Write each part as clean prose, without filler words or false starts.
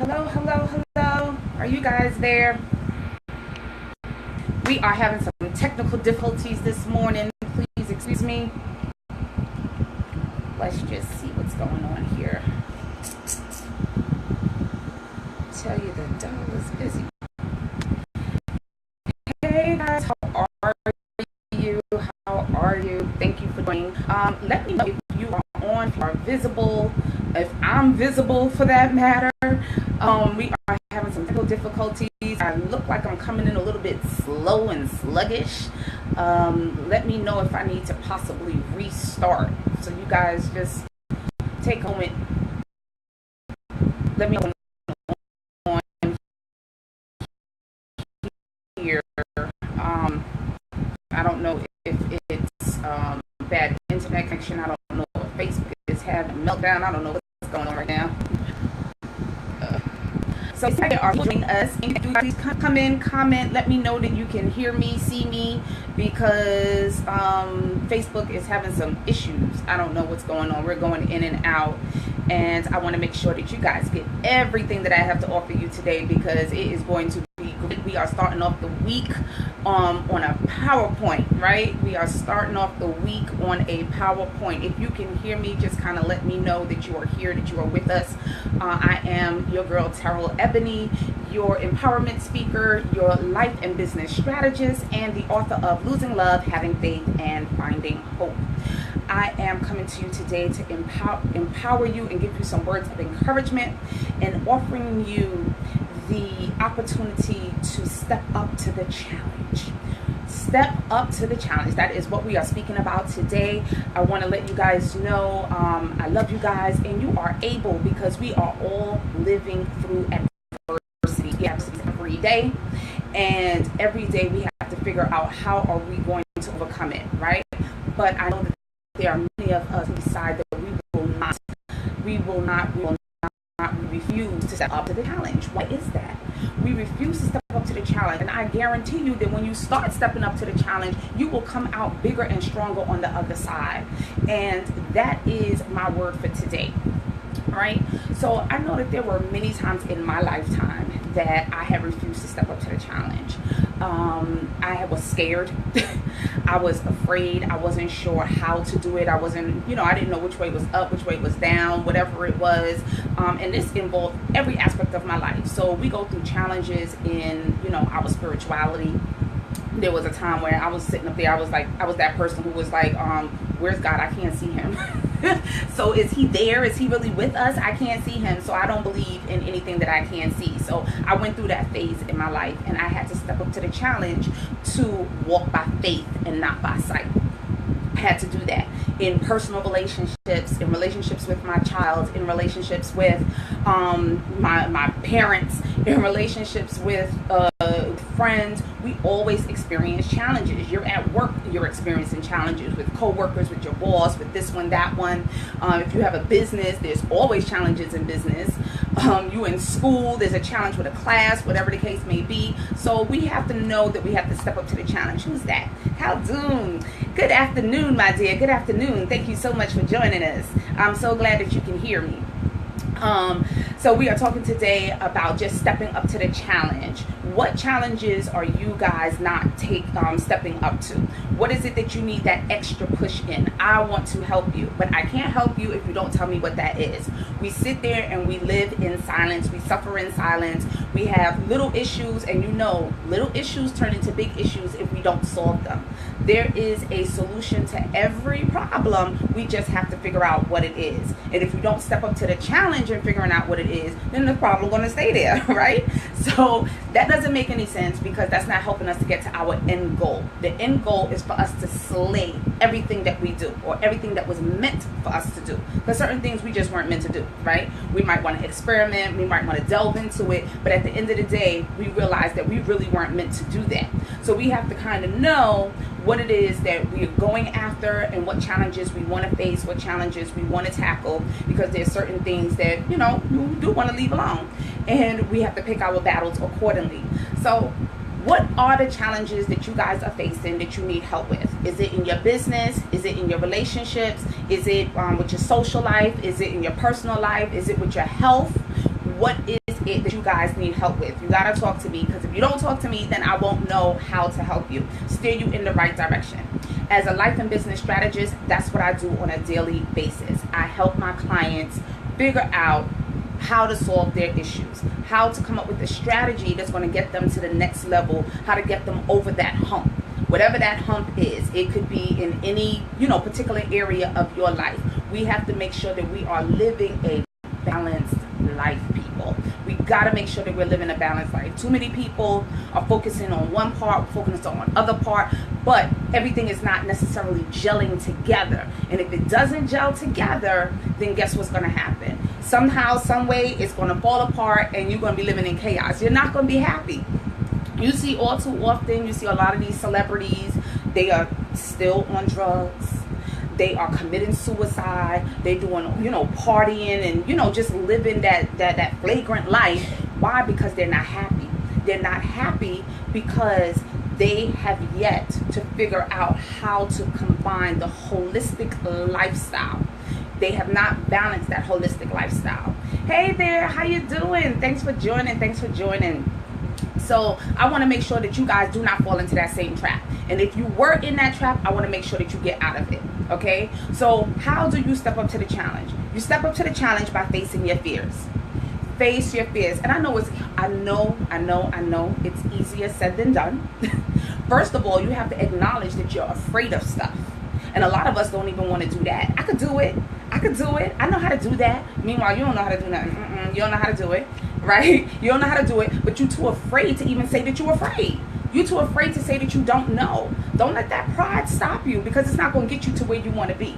Hello, hello, hello. Are you guys there? We are having some technical difficulties this morning. Please excuse me. Let's just see what's going on here. Tell you the dog is busy. Hey guys, how are you? How are you? Thank you for joining. Let me know if you are on, if you are visible, if I'm visible for that matter. We are having some technical difficulties. I look like I'm coming in a little bit slow and sluggish. Let me know if I need to possibly restart. So you guys just take a moment. Let me know on here. I don't know if it's bad internet connection. I don't know if Facebook is having a meltdown. I don't know what's going on right now. So if you are joining us, please come in, comment, let me know that you can hear me, see me, because Facebook is having some issues. I don't know what's going on. We're going in and out, and I want to make sure that you guys get everything that I have to offer you today, because it is going to be great. We are starting off the week on a PowerPoint, right? We are starting off the week on a PowerPoint. If you can hear me, just kind of let me know that you are here, that you are with us. I am your girl, Terrell Ebony, your empowerment speaker, your life and business strategist, and the author of Losing Love, Having Faith, and Finding Hope. I am coming to you today to empower you and give you some words of encouragement, and offering you the opportunity to step up to the challenge. Step up to the challenge. That is what we are speaking about today. I want to let you guys know I love you guys, and you are able, because we are all living through adversity. We have every day, and every day we have to figure out how are we going to overcome it, right? But I know that there are many of us who decide that we refuse to step up to the challenge. Why is that? We refuse to step up to the challenge, and I guarantee you that when you start stepping up to the challenge, you will come out bigger and stronger on the other side. And that is my word for today. Right? So I know that there were many times in my lifetime that I have refused to step up to the challenge. I was scared. I was afraid. I wasn't sure how to do it. I didn't know which way was up, which way was down, whatever it was. And this involved every aspect of my life. So we go through challenges in, our spirituality. There was a time where I was sitting up there. I was that person who was like, where's God? I can't see him. So is he there? Is he really with us? I can't see him. So I don't believe in anything that I can't see. So I went through that phase in my life, and I had to step up to the challenge to walk by faith and not by sight. I had to do that in personal relationships, in relationships with my child, in relationships with my parents, in relationships with friends. We always experience challenges. You're at work, you're experiencing challenges with coworkers, with your boss, with this one, that one. If you have a business, there's always challenges in business. You in school, there's a challenge with a class, whatever the case may be. So we have to know that we have to step up to the challenge. Who's that? Khaldun. Good afternoon, my dear. Good afternoon. Thank you so much for joining us. I'm so glad that you can hear me. So we are talking today about just stepping up to the challenge. What challenges are you guys not stepping up to? What is it that you need that extra push in? I want to help you, but I can't help you if you don't tell me what that is. We sit there and we live in silence. We suffer in silence. We have little issues, and little issues turn into big issues if we don't solve them. There is a solution to every problem. We just have to figure out what it is. And if you don't step up to the challenge and figuring out what it is, then the problem going to stay there, right? So that doesn't make any sense, because that's not helping us to get to our end goal. The end goal is for us to slay everything that we do, or everything that was meant for us to do. Because certain things we just weren't meant to do, right? We might want to experiment, we might want to delve into it, but at the end of the day, we realize that we really weren't meant to do that. So we have to kind of know what it is that we're going after, and what challenges we want to face, what challenges we want to tackle, because there's certain things that, you do want to leave alone, and we have to pick our battles accordingly. So what are the challenges that you guys are facing that you need help with? Is it in your business? Is it in your relationships? Is it with your social life? Is it in your personal life? Is it with your health? What is it that you guys need help with? You gotta talk to me, because if you don't talk to me, then I won't know how to help you, steer you in the right direction. As a life and business strategist, that's what I do on a daily basis. I help my clients figure out how to solve their issues, how to come up with a strategy that's going to get them to the next level, how to get them over that hump. Whatever that hump is, it could be in any, particular area of your life. We have to make sure that we are living a balanced life, people. We got to make sure that we're living a balanced life. Too many people are focusing on one part, focusing on other part, but everything is not necessarily gelling together. And if it doesn't gel together, then guess what's going to happen? Somehow, some way, it's going to fall apart and you're going to be living in chaos. You're not going to be happy. You see all too often, you see a lot of these celebrities, they are still on drugs. They are committing suicide. They doing, partying and, just living that flagrant life. Why? Because they're not happy. They're not happy because they have yet to figure out how to combine the holistic lifestyle. They have not balanced that holistic lifestyle. Hey there, how you doing? Thanks for joining. So I want to make sure that you guys do not fall into that same trap. And if you were in that trap, I want to make sure that you get out of it. Okay? So how do you step up to the challenge? You step up to the challenge by facing your fears. Face your fears. And I know it's easier said than done. First of all, you have to acknowledge that you're afraid of stuff. And a lot of us don't even want to do that. I could do it. I know how to do that. Meanwhile, you don't know how to do nothing. You don't know how to do it. Right? You don't know how to do it, but you're too afraid to even say that you're afraid. You're too afraid to say that you don't know. Don't let that pride stop you, because it's not going to get you to where you want to be.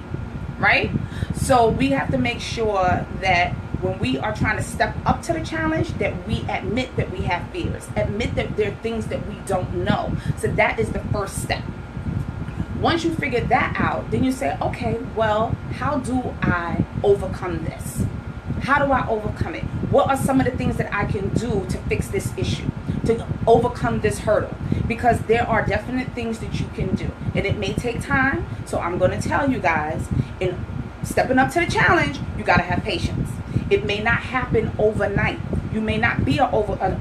Right? So we have to make sure that when we are trying to step up to the challenge, that we admit that we have fears. Admit that there are things that we don't know. So that is the first step. Once you figure that out, then you say, okay, well, how do I overcome this? How do I overcome it? What are some of the things that I can do to fix this issue, to overcome this hurdle? Because there are definite things that you can do, and it may take time. So I'm going to tell you guys, in stepping up to the challenge, you got to have patience. It may not happen overnight. You may not be an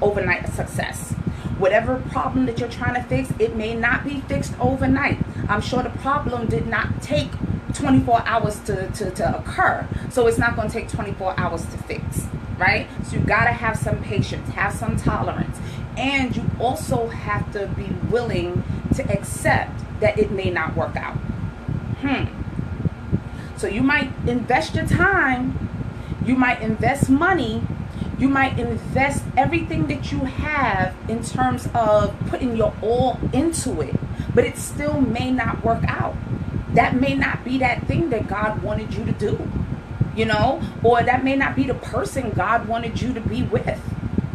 overnight success. Whatever problem that you're trying to fix, it may not be fixed overnight. I'm sure the problem did not take 24 hours to occur. So it's not going to take 24 hours to fix, right? So you got to have some patience, have some tolerance. And you also have to be willing to accept that it may not work out. So you might invest your time, you might invest money, you might invest everything that you have in terms of putting your all into it, but it still may not work out. That may not be that thing that God wanted you to do, or that may not be the person God wanted you to be with,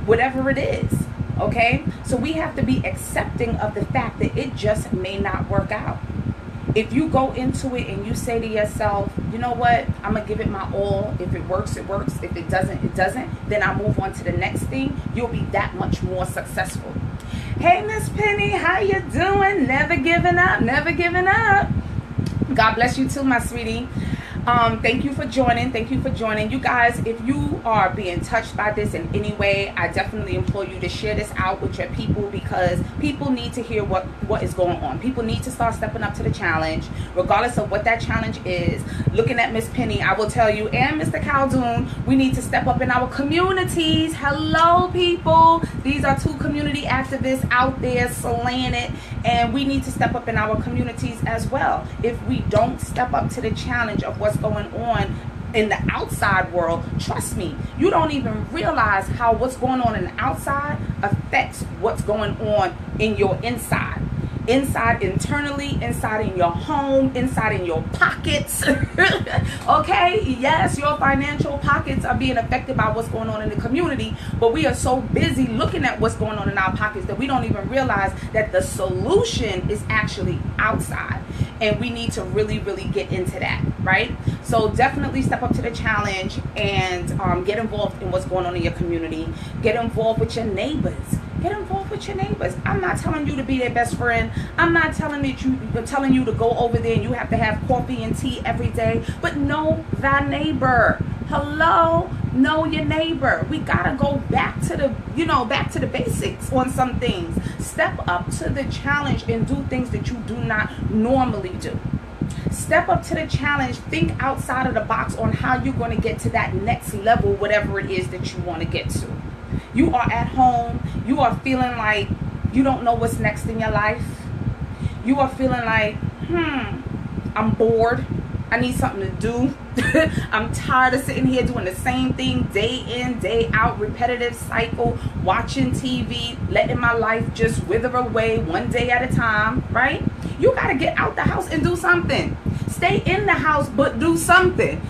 whatever it is, okay? So we have to be accepting of the fact that it just may not work out. If you go into it and you say to yourself, you know what, I'm going to give it my all. If it works, it works. If it doesn't, it doesn't. Then I'll move on to the next thing. You'll be that much more successful. Hey, Miss Penny, how you doing? Never giving up, never giving up. God bless you too, my sweetie. Thank you for joining. You guys, if you are being touched by this in any way, I definitely implore you to share this out with your people, because people need to hear what is going on. People need to start stepping up to the challenge, regardless of what that challenge is. Looking at Miss Penny, I will tell you, and Mr. Caldoon, we need to step up in our communities. Hello, people. These are two community activists out there slaying it, and we need to step up in our communities as well. If we don't step up to the challenge of what's going on in the outside world, trust me, you don't even realize how what's going on in the outside affects what's going on in your inside internally, inside in your home, inside in your pockets. Okay, yes, your financial pockets are being affected by what's going on in the community, but we are so busy looking at what's going on in our pockets that we don't even realize that the solution is actually outside. And we need to really, really get into that, right? So definitely step up to the challenge and get involved in what's going on in your community. Get involved with your neighbors. I'm not telling you to be their best friend. I'm not telling you to go over there and you have to have coffee and tea every day. But know thy neighbor. Hello, Know your neighbor. We gotta go back to the basics on some things. Step up to the challenge and do things that you do not normally do. Step up to the challenge. Think outside of the box on how you're going to get to that next level, whatever it is that you want to get to. You are at home. You are feeling like you don't know what's next in your life. You are feeling like, I'm bored. I need something to do. I'm tired of sitting here doing the same thing day in, day out, repetitive cycle, watching TV, letting my life just wither away one day at a time, right? You got to get out the house and do something. Stay in the house, but do something.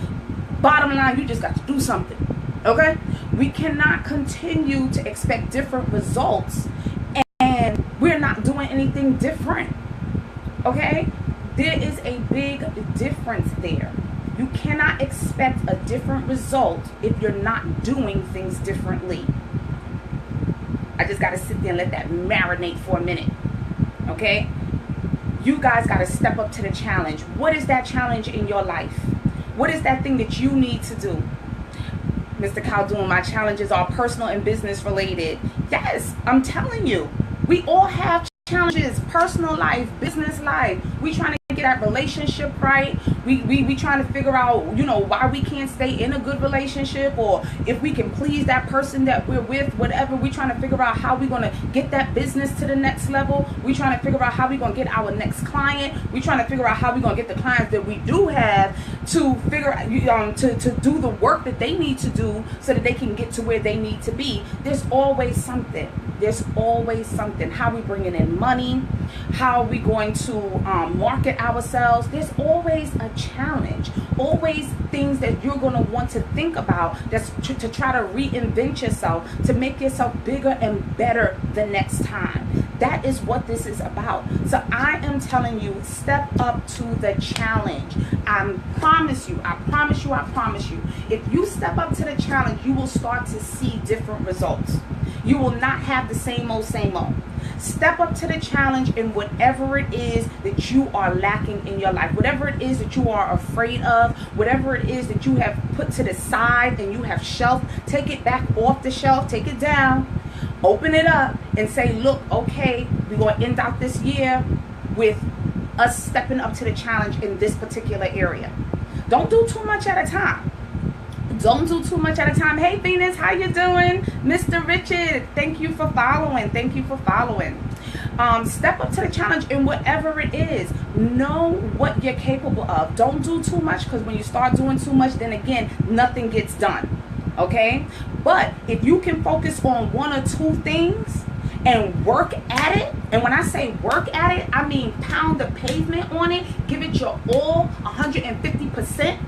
Bottom line, you just got to do something, okay? We cannot continue to expect different results and we're not doing anything different, okay? There is a big difference there. You cannot expect a different result if you're not doing things differently. I just got to sit there and let that marinate for a minute, okay? You guys got to step up to the challenge. What is that challenge in your life? What is that thing that you need to do? Mr. Khaldun, my challenges are personal and business related. Yes, I'm telling you, we all have challenges, personal life, business life. We trying to get that relationship right. We trying to figure out, why we can't stay in a good relationship, or if we can please that person that we're with, whatever. We trying to figure out how we going to get that business to the next level. We trying to figure out how we going to get our next client. We trying to figure out how we going to get the clients that we do have to figure out, to do the work that they need to do so that they can get to where they need to be. There's always something. There's always something. How we bringing in money, how we going to market ourselves. There's always a challenge, always things that you're going to want to think about, that's to try to reinvent yourself, to make yourself bigger and better the next time. That is what this is about. So I am telling you, step up to the challenge. I promise you, if you step up to the challenge, you will start to see different results. You will not have the same old. Step up to the challenge in whatever it is that you are lacking in your life, whatever it is that you are afraid of, whatever it is that you have put to the side and you have shelved. Take it back off the shelf, take it down, open it up and say, look, okay, we're going to end out this year with us stepping up to the challenge in this particular area. Don't do too much at a time. Don't do too much at a time. Hey, Venus, how you doing? Mr. Richard, thank you for following. Step up to the challenge in whatever it is. Know what you're capable of. Don't do too much, because when you start doing too much, then again, nothing gets done. Okay? But if you can focus on one or two things and work at it, and when I say work at it, I mean pound the pavement on it, give it your all, 150%,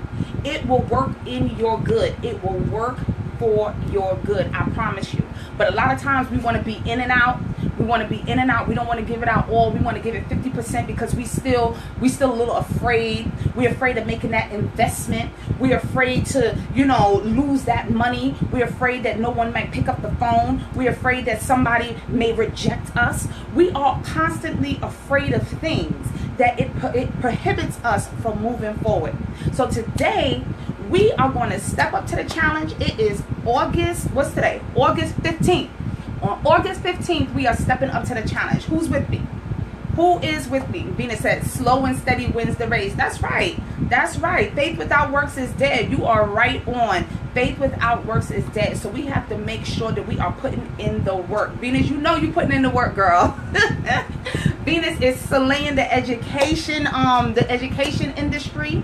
it will work in your good. It will work for your good, I promise you. But a lot of times we want to be in and out. We don't want to give it out all. We want to give it 50% because we still a little afraid. We're afraid of making that investment. We're afraid to, lose that money. We're afraid that no one might pick up the phone. We're afraid that somebody may reject us. We are constantly afraid of things that it prohibits us from moving forward. So today, we are going to step up to the challenge. It is what's today? August 15th. On August 15th, we are stepping up to the challenge. Who's with me? Who is with me? Venus said, slow and steady wins the race. That's right. Faith without works is dead. You are right on. Faith without works is dead. So we have to make sure that we are putting in the work. Venus, you're putting in the work, girl. Venus is slaying the education industry.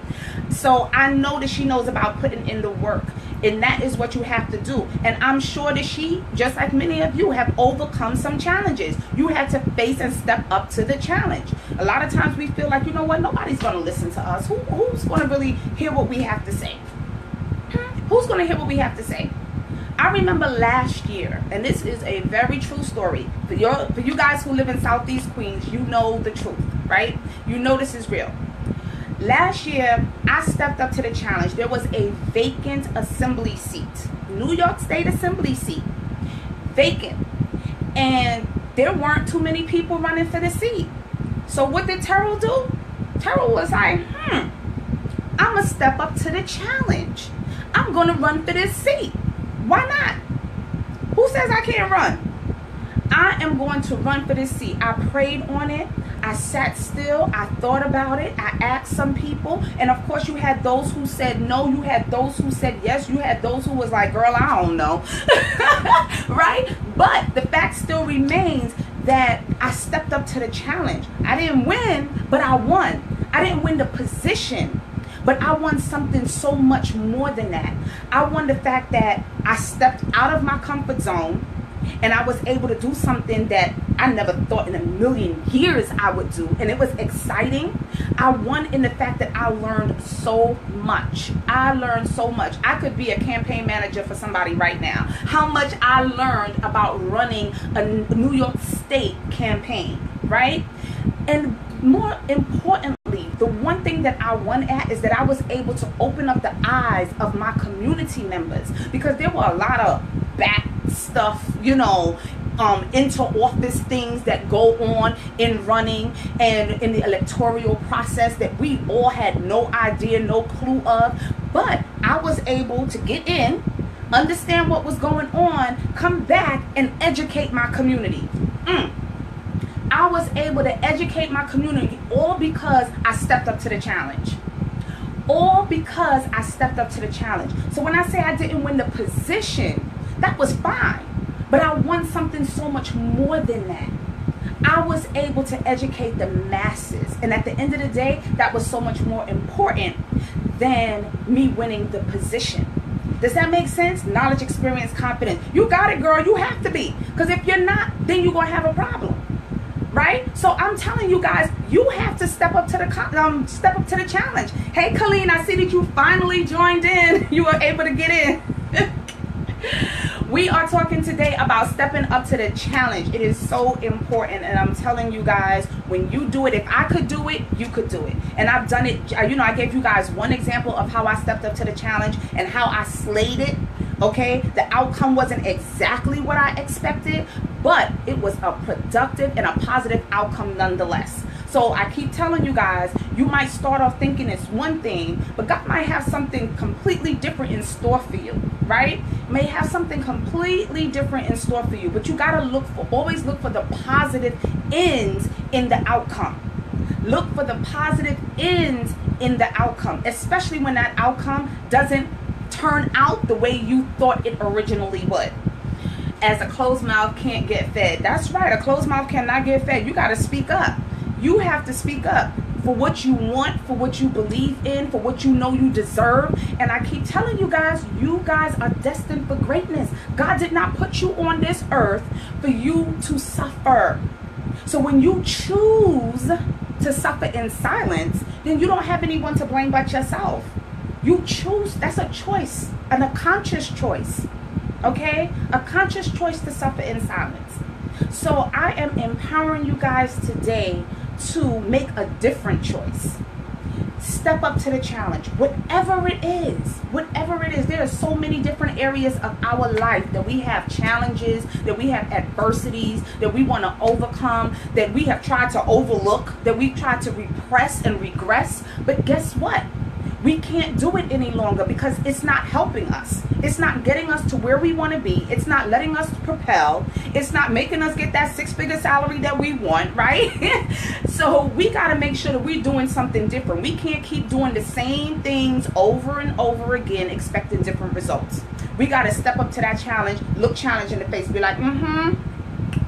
So I know that she knows about putting in the work. And that is what you have to do. And I'm sure that she, just like many of you, have overcome some challenges. You had to face and step up to the challenge. A lot of times we feel like, nobody's going to listen to us. Who's going to really hear what we have to say? Who's going to hear what we have to say? I remember last year, and this is a very true story. For you guys who live in Southeast Queens, you know the truth, right? You know this is real. Last year, I stepped up to the challenge. There was a vacant assembly seat, New York State assembly seat, vacant. And there weren't too many people running for the seat. So what did Terrell do? Terrell was like, I'm going to step up to the challenge. I'm going to run for this seat. Why not? Who says I can't run? I am going to run for this seat. I prayed on it. I sat still. I thought about it. I asked some people. And of course, you had those who said no. You had those who said yes. You had those who was like, girl, I don't know. Right? But the fact still remains that I stepped up to the challenge. I didn't win, but I won. I didn't win the position, but I won something so much more than that. I won the fact that I stepped out of my comfort zone and I was able to do something that I never thought in a million years I would do. And it was exciting. I won in the fact that I learned so much. I learned so much. I could be a campaign manager for somebody right now. How much I learned about running a New York State campaign, right? And more importantly, the one thing that I won at is that I was able to open up the eyes of my community members, because there were a lot of back stuff, inter office things that go on in running and in the electoral process that we all had no idea, no clue of. But I was able to get in, understand what was going on, come back and educate my community. I was able to educate my community, all because I stepped up to the challenge. All because I stepped up to the challenge. So when I say I didn't win the position, that was fine. But I won something so much more than that. I was able to educate the masses. And at the end of the day, that was so much more important than me winning the position. Does that make sense? Knowledge, experience, confidence. You got it, girl. You have to be. Because if you're not, then you're going to have a problem. Right? So I'm telling you guys, you have to step up to the challenge. Hey, Colleen, I see that you finally joined in. You were able to get in. We are talking today about stepping up to the challenge. It is so important, and I'm telling you guys, when you do it, if I could do it, you could do it. And I've done it. I gave you guys one example of how I stepped up to the challenge and how I slayed it. Okay, the outcome wasn't exactly what I expected, but it was a productive and a positive outcome nonetheless. So I keep telling you guys, you might start off thinking it's one thing, but God might have something completely different in store for you, right? May have something completely different in store for you, but you gotta always look for the positive ends in the outcome. Look for the positive ends in the outcome, especially when that outcome doesn't turn out the way you thought it originally would. As a closed mouth can't get fed. That's right, a closed mouth cannot get fed. You gotta speak up. You have to speak up for what you want, for what you believe in, for what you know you deserve. And I keep telling you guys are destined for greatness. God did not put you on this earth for you to suffer. So when you choose to suffer in silence, then you don't have anyone to blame but yourself. You choose, that's a choice, and a conscious choice, okay? A conscious choice to suffer in silence. So I am empowering you guys today to make a different choice. Step up to the challenge, whatever it is. There are so many different areas of our life that we have challenges, that we have adversities, that we want to overcome, that we have tried to overlook, that we tried to repress and regress. But guess what? We can't do it any longer because it's not helping us. It's not getting us to where we want to be. It's not letting us propel. It's not making us get that six-figure salary that we want, right? So we got to make sure that we're doing something different. We can't keep doing the same things over and over again, expecting different results. We got to step up to that challenge, look challenge in the face, be like,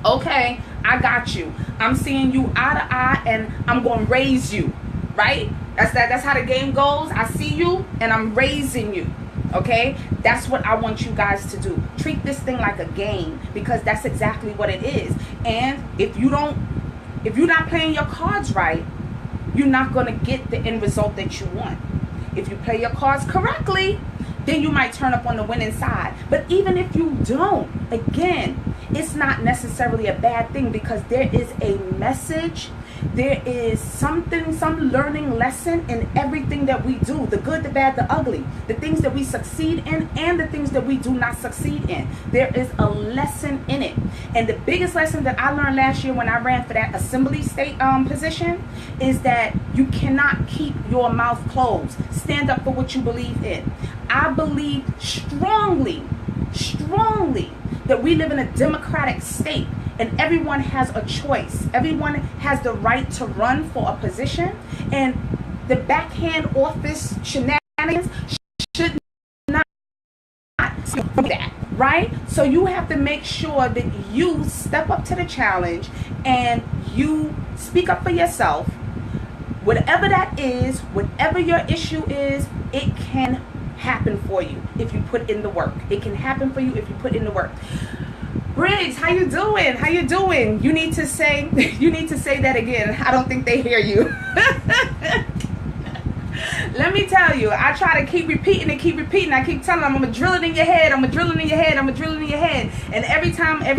okay, I got you. I'm seeing you eye to eye, and I'm going to raise you, right? That's how the game goes. I see you and I'm raising you. Okay? That's what I want you guys to do. Treat this thing like a game, because that's exactly what it is. And if you're not playing your cards right, you're not going to get the end result that you want. If you play your cards correctly, then you might turn up on the winning side. But even if you don't, again, it's not necessarily a bad thing, because there is a message. There is some learning lesson in everything that we do. The good, the bad, the ugly. The things that we succeed in and the things that we do not succeed in. There is a lesson in it. And the biggest lesson that I learned last year when I ran for that assembly state position is that you cannot keep your mouth closed. Stand up for what you believe in. I believe strongly strongly that we live in a democratic state and everyone has a choice. Everyone has the right to run for a position, and the backhand office shenanigans should not do that, right? So you have to make sure that you step up to the challenge and you speak up for yourself. Whatever that is, whatever your issue is, it can happen for you if you put in the work. It can happen for you if you put in the work. Briggs, how you doing? How you doing? You need to say that again. I don't think they hear you. Let me tell you, I try to keep repeating. I keep telling them, I'm going to drill it in your head. I'm going to drill it in your head. I'm going to drill it in your head. And every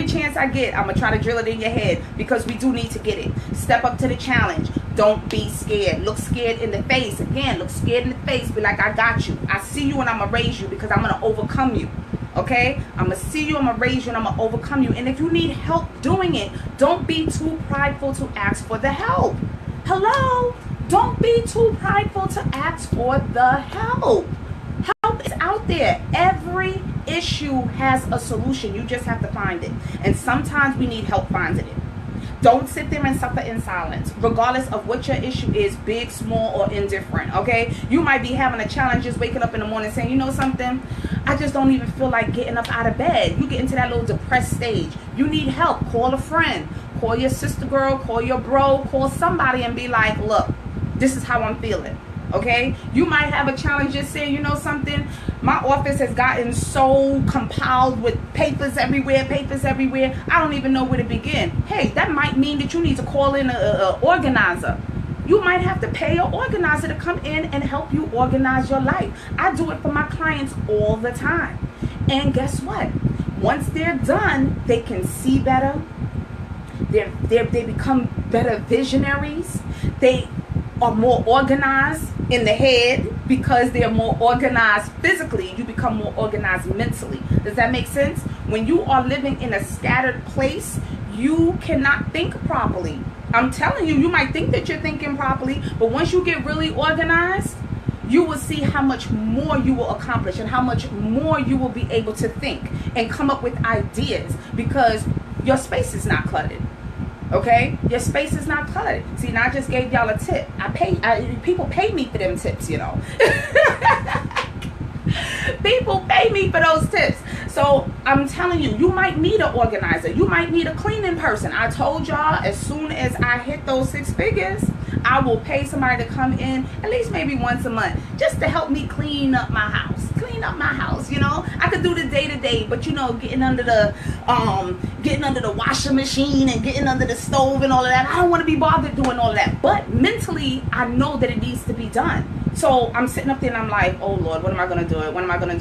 chance I get, I'm going to try to drill it in your head, because we do need to get it. Step up to the challenge. Don't be scared. Look scared in the face. Again, look scared in the face. Be like, I got you. I see you and I'm going to raise you, because I'm going to overcome you. Okay? I'm going to see you, I'm going to raise you, and I'm going to overcome you. And if you need help doing it, don't be too prideful to ask for the help. Hello? Don't be too prideful to ask for the help. Help is out there. Every issue has a solution. You just have to find it. And sometimes we need help finding it. Don't sit there and suffer in silence, regardless of what your issue is, big, small, or indifferent, okay? You might be having a challenge just waking up in the morning saying, you know something? I just don't even feel like getting up out of bed. You get into that little depressed stage. You need help. Call a friend. Call your sister girl. Call your bro. Call somebody and be like, look, this is how I'm feeling, okay? You might have a challenge just saying, you know something? My office has gotten so compiled with papers everywhere. I don't even know where to begin. Hey, that might mean that you need to call in an organizer. You might have to pay an organizer to come in and help you organize your life. I do it for my clients all the time. And guess what? Once they're done, they can see better. They become better visionaries. They are more organized in the head because they're more organized physically. You become more organized mentally. Does that make sense? When you are living in a scattered place, you cannot think properly. I'm telling you, you might think that you're thinking properly, but once you get really organized, you will see how much more you will accomplish and how much more you will be able to think and come up with ideas, because your space is not cluttered. Okay, your space is not cluttered. See, now I just gave y'all a tip. People pay me for them tips, you know. People pay me for those tips. So I'm telling you, you might need an organizer. You might need a cleaning person. I told y'all, as soon as I hit those 6 figures, I will pay somebody to come in at least maybe once a month just to help me clean up my house. You know, I could do the day-to-day, but you know, getting under the washing machine and getting under the stove and all of that, I don't want to be bothered doing all of that. But mentally, I know that it needs to be done. So I'm sitting up there and I'm like, oh Lord, what am I going to do?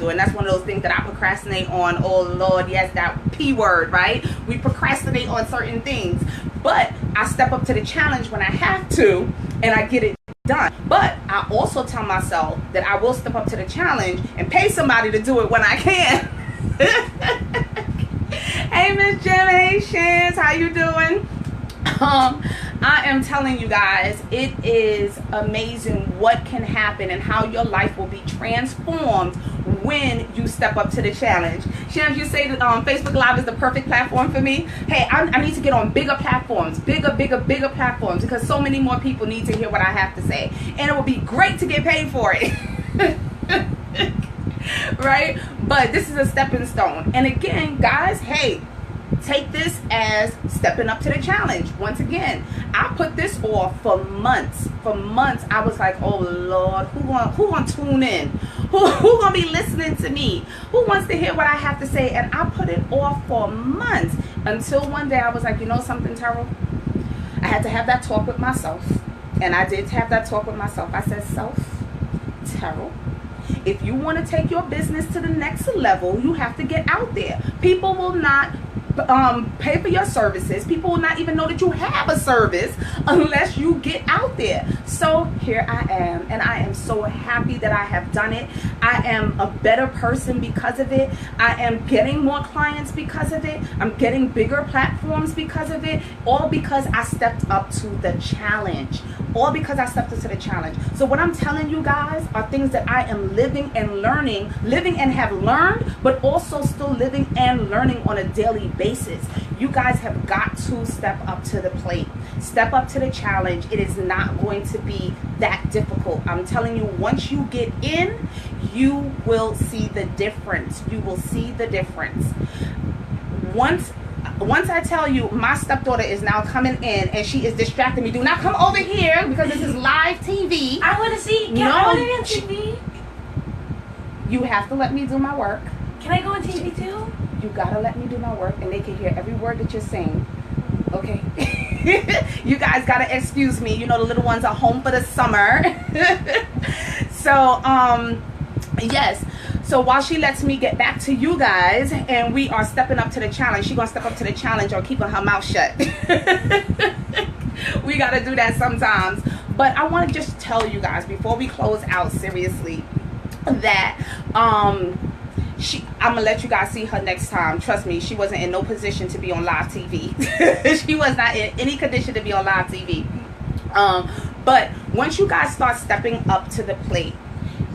And that's one of those things that I procrastinate on. Oh Lord, yes, that P word, right? We procrastinate on certain things. But I step up to the challenge when I have to, and I get it done. But I also tell myself that I will step up to the challenge and pay somebody to do it when I can. Hey, Miss Jim, hey, Shans, how you doing? I am telling you guys, it is amazing what can happen and how your life will be transformed when you step up to the challenge. Shams, you say that Facebook Live is the perfect platform for me. Hey, I need to get on bigger platforms, bigger platforms, because so many more people need to hear what I have to say. And it will be great to get paid for it. Right? But this is a stepping stone. And again, guys, hey, take this as stepping up to the challenge. Once again, I put this off for months. I was like, oh Lord, who gonna tune in? Who gonna be listening to me? Who wants to hear what I have to say? And I put it off for months until one day I was like, you know something, Terrell? I had to have that talk with myself. And I did have that talk with myself. I said, Terrell, if you want to take your business to the next level, you have to get out there. People will not pay for your services. People will not even know that you have a service unless you get out there. So here I am, and I am so happy that I have done it. I am a better person because of it. I am getting more clients because of it. I'm getting bigger platforms because of it, all because I stepped up to the challenge. all because I stepped into the challenge. So what I'm telling you guys are things that I am living and learning, living and have learned, but also still living and learning on a daily basis. You guys have got to step up to the plate. Step up to the challenge. It is not going to be that difficult. I'm telling you, once you get in, you will see the difference. You will see the difference. Once I tell you my stepdaughter is now coming in and she is distracting me, do not come over here because this is live TV. I want to see. I want to be on TV. You have to let me do my work. Can I go on TV too? You gotta let me do my work and they can hear every word that you're saying. Okay? You guys gotta excuse me. You know the little ones are home for the summer. So, yes. So while she lets me get back to you guys and we are stepping up to the challenge, she's gonna step up to the challenge or keeping her mouth shut. We gotta do that sometimes. But I want to just tell you guys before we close out seriously that I'm gonna let you guys see her next time. Trust me, she wasn't in no position to be on live TV. She was not in any condition to be on live TV. But once you guys start stepping up to the plate,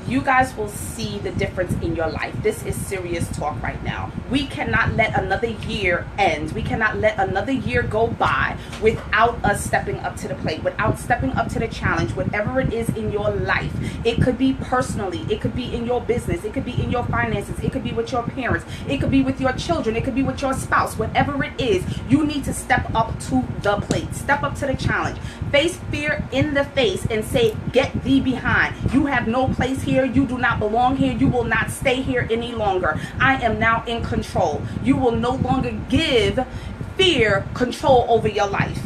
you guys will see the difference in your life. This is serious talk right now. We cannot let another year end. We cannot let another year go by without us stepping up to the plate, without stepping up to the challenge, whatever it is in your life. It could be personally, it could be in your business, it could be in your finances, it could be with your parents, it could be with your children, it could be with your spouse. Whatever it is, you need to step up to the plate. Step up to the challenge. Face fear in the face and say, get thee behind. You have no place here. You do not belong here. You will not stay here any longer. I am now in control. You will no longer give fear control over your life.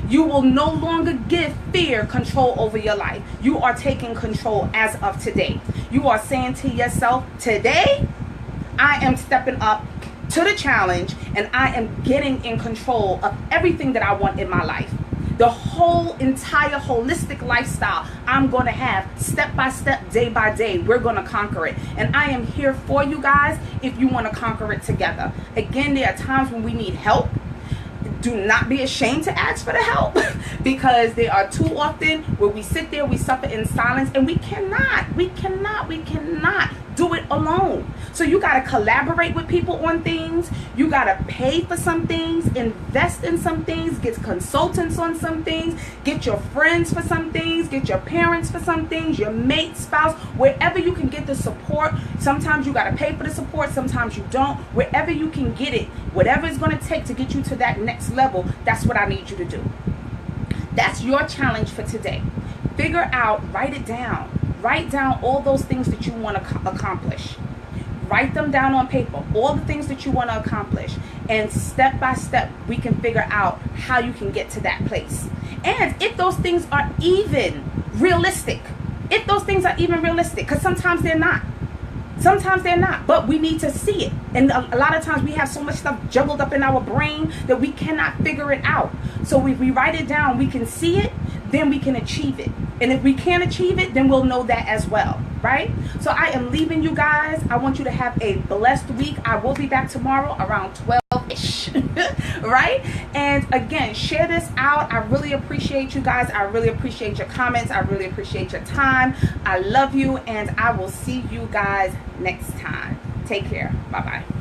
You will no longer give fear control over your life. You are taking control as of today. You are saying to yourself, today, I am stepping up to the challenge and I am getting in control of everything that I want in my life. The whole entire holistic lifestyle I'm going to have step by step, day by day. We're going to conquer it. And I am here for you guys if you want to conquer it together. Again, there are times when we need help. Do not be ashamed to ask for the help because there are too often where we sit there, we suffer in silence, and we cannot do it alone. So you got to collaborate with people on things. You got to pay for some things, invest in some things, get consultants on some things, get your friends for some things, get your parents for some things, your mate, spouse, wherever you can get the support. Sometimes you got to pay for the support, sometimes you don't. Wherever you can get it, whatever it's going to take to get you to that next level, that's what I need you to do. That's your challenge for today. Figure out, write it down. Write down all those things that you want to accomplish. Write them down on paper, all the things that you want to accomplish. And step by step, we can figure out how you can get to that place. And if those things are even realistic, because sometimes they're not. Sometimes they're not, but we need to see it. And a lot of times we have so much stuff juggled up in our brain that we cannot figure it out. So if we write it down, we can see it, then we can achieve it. And if we can't achieve it, then we'll know that as well, right? So I am leaving you guys. I want you to have a blessed week. I will be back tomorrow around 12-ish, right? And again, share this out. I really appreciate you guys. I really appreciate your comments. I really appreciate your time. I love you, and I will see you guys next time. Take care. Bye-bye.